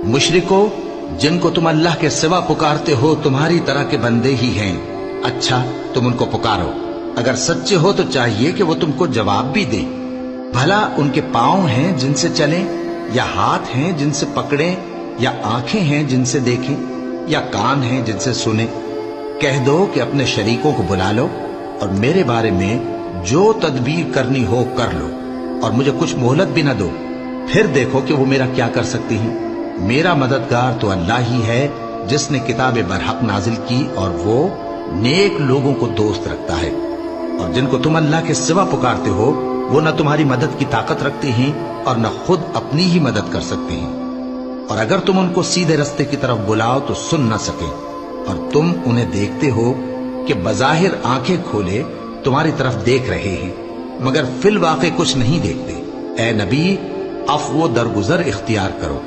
मुशरिको, जिनको तुम अल्लाह के सिवा पुकारते हो तुम्हारी तरह के बंदे ही हैं। अच्छा, तुम उनको पुकारो। अगर सच्चे हो तो चाहिए कि वो तुमको जवाब भी दे। भला उनके पांव हैं जिनसे चलें, या हाथ हैं जिनसे पकड़ें, या आंखें हैं जिनसे देखें, या कान हैं जिनसे सुने। कह दो कि अपने शरीकों को बुला लो और मेरे बारे में जो तदबीर करनी हो कर लो, और मुझे कुछ मोहलत भी न दो। फिर देखो कि वो मेरा क्या कर सकती हैं। मेरा मददगार तो अल्लाह ही है जिसने किताब बरहक नाजिल की, और वो नेक लोगों को दोस्त रखता है। और जिनको तुम अल्लाह के सिवा पुकारते हो वो न तुम्हारी मदद की ताकत रखते हैं और न खुद अपनी ही मदद कर सकते हैं। और अगर तुम उनको सीधे रास्ते की तरफ बुलाओ तो सुन न सके, और तुम उन्हें देखते हो कि बज़ाहिर आंखें खोले तुम्हारी तरफ देख रहे हैं, मगर फिल वाक़े कुछ नहीं देखते। ए नबी, अफ़्व व दरगुजर इख्तियार करो।